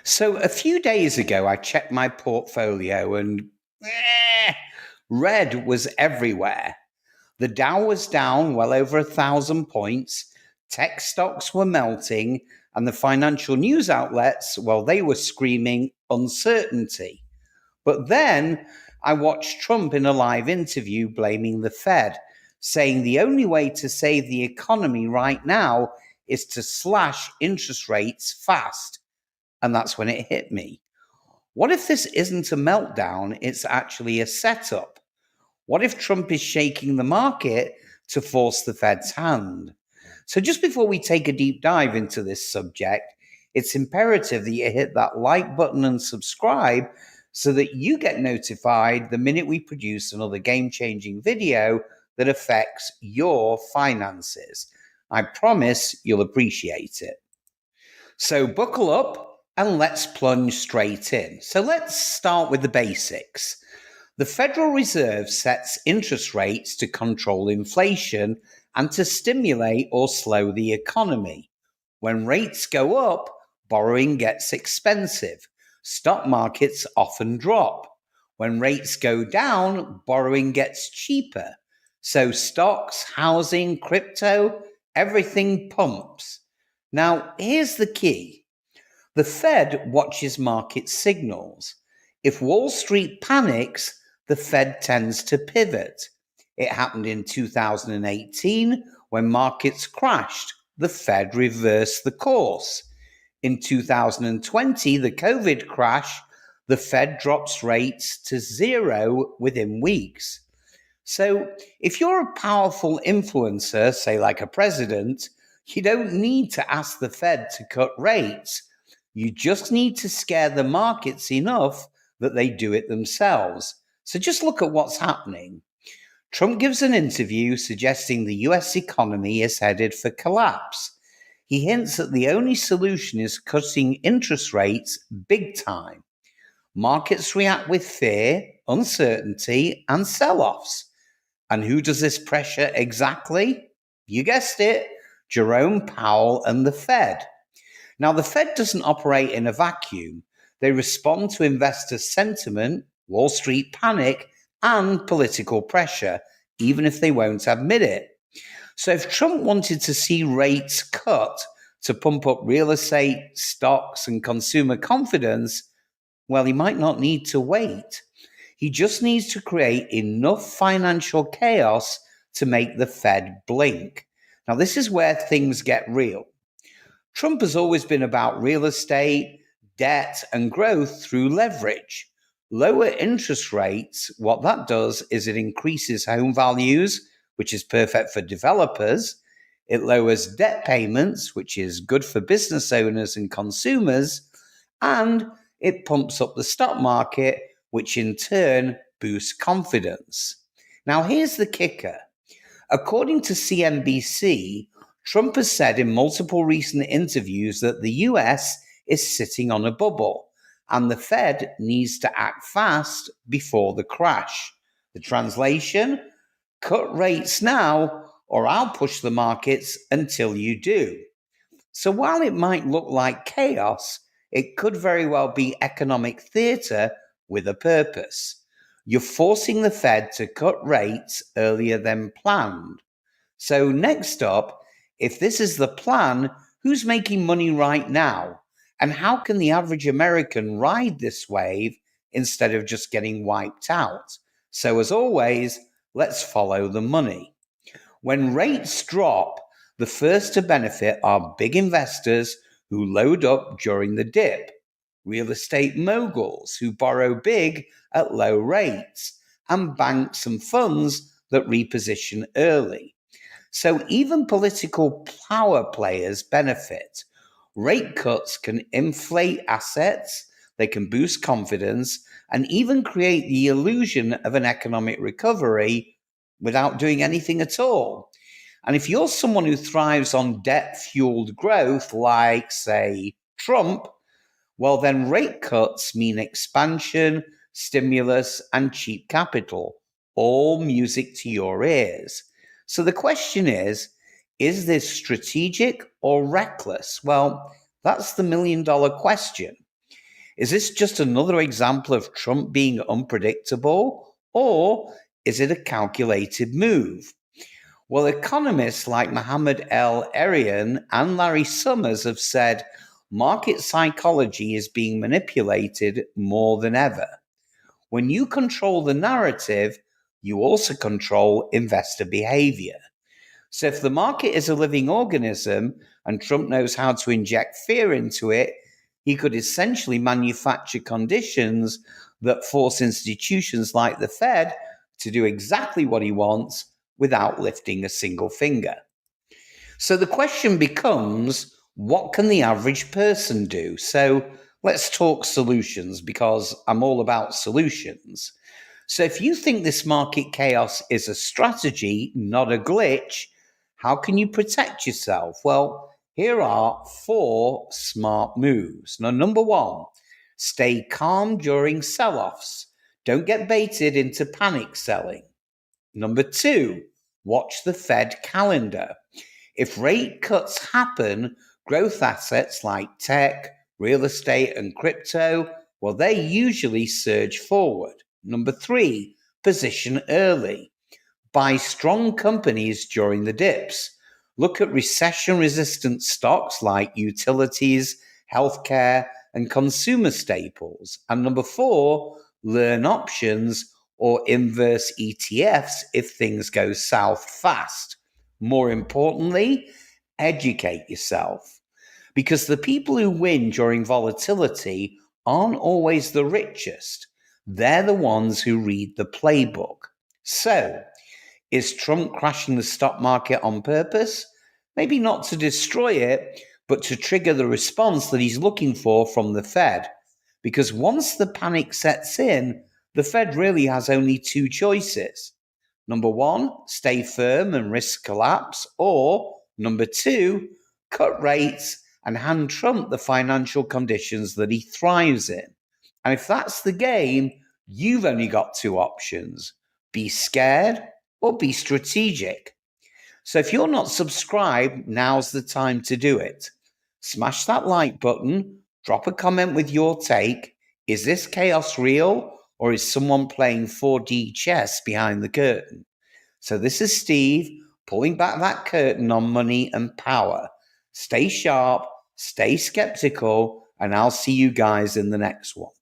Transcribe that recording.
So a few days ago, I checked my portfolio and red was everywhere. The Dow was down well over 1,000 points. Tech stocks were melting, and the financial news outlets, well, they were screaming uncertainty. But then I watched Trump in a live interview blaming the Fed, saying the only way to save the economy right now is to slash interest rates fast. And that's when it hit me. What if this isn't a meltdown? It's actually a setup. What if Trump is shaking the market to force the Fed's hand? So, just before we take a deep dive into this subject, it's imperative that you hit that like button and subscribe so that you get notified the minute we produce another game changing video that affects your finances. I promise you'll appreciate it. So, buckle up and let's plunge straight in. So, let's start with the basics. The Federal Reserve sets interest rates to control inflation and to stimulate or slow the economy. When rates go up, borrowing gets expensive. Stock markets often drop. When rates go down, borrowing gets cheaper. So stocks, housing, crypto, everything pumps. Now, here's the key. The Fed watches market signals. If Wall Street panics, the Fed tends to pivot. It happened in 2018 when markets crashed. The Fed reversed the course. In 2020, the COVID crash, the Fed drops rates to zero within weeks. So if you're a powerful influencer, say like a president, you don't need to ask the Fed to cut rates. You just need to scare the markets enough that they do it themselves. So just look at what's happening. Trump gives an interview suggesting the US economy is headed for collapse. He hints that the only solution is cutting interest rates big time. Markets react with fear, uncertainty, and sell offs. And who does this pressure exactly? You guessed it, Jerome Powell and the Fed. Now, the Fed doesn't operate in a vacuum. They respond to investor sentiment, Wall Street panic, and political pressure, even if they won't admit it. So if Trump wanted to see rates cut to pump up real estate, stocks, and consumer confidence, well, he might not need to wait. He just needs to create enough financial chaos to make the Fed blink. Now, this is where things get real. Trump has always been about real estate, debt, and growth through leverage. Lower interest rates, what that does is it increases home values, which is perfect for developers. It lowers debt payments, which is good for business owners and consumers. And it pumps up the stock market, which in turn boosts confidence. Now, here's the kicker. According to CNBC, Trump has said in multiple recent interviews that the US is sitting on a bubble and the Fed needs to act fast before the crash. The translation: cut rates now or I'll push the markets until you do. So while it might look like chaos, it could very well be economic theater with a purpose. You're forcing the Fed to cut rates earlier than planned. So next up, if this is the plan, who's making money right now? And how can the average American ride this wave instead of just getting wiped out? So as always, let's follow the money. When rates drop, the first to benefit are big investors who load up during the dip, real estate moguls who borrow big at low rates, and banks and funds that reposition early. So even political power players benefit. Rate cuts can inflate assets, they can boost confidence, and even create the illusion of an economic recovery without doing anything at all. And if you're someone who thrives on debt-fueled growth, like, say, Trump, well, then rate cuts mean expansion, stimulus, and cheap capital, all music to your ears. So the question is this strategic or reckless? Well, that's the million-dollar question. Is this just another example of Trump being unpredictable, or is it a calculated move? Well, economists like Mohammed El-Erian and Larry Summers have said market psychology is being manipulated more than ever. When you control the narrative, you also control investor behavior. So if the market is a living organism and Trump knows how to inject fear into it, he could essentially manufacture conditions that force institutions like the Fed to do exactly what he wants without lifting a single finger. So the question becomes, what can the average person do? So let's talk solutions, because I'm all about solutions. So if you think this market chaos is a strategy, not a glitch, how can you protect yourself? Well, here are 4 smart moves. Now, number 1, stay calm during sell-offs. Don't get baited into panic selling. Number 2, watch the Fed calendar. If rate cuts happen, growth assets like tech, real estate, and crypto, well, they usually surge forward. Number 3, position early. Buy strong companies during the dips. Look at recession-resistant stocks like utilities, healthcare, and consumer staples. And number 4, learn options or inverse ETFs if things go south fast. More importantly, educate yourself, because the people who win during volatility aren't always the richest. They're the ones who read the playbook. So, is Trump crashing the stock market on purpose? Maybe not to destroy it, but to trigger the response that he's looking for from the Fed. Because once the panic sets in, the Fed really has only 2 choices. Number 1, stay firm and risk collapse, or number 2, cut rates and hand Trump the financial conditions that he thrives in. And if that's the game, you've only got 2 options: be scared or be strategic. So if you're not subscribed, now's the time to do it. Smash that like button, drop a comment with your take. Is this chaos real, or is someone playing 4D chess behind the curtain? So this is Steve, pulling back that curtain on money and power. Stay sharp, stay skeptical, and I'll see you guys in the next one.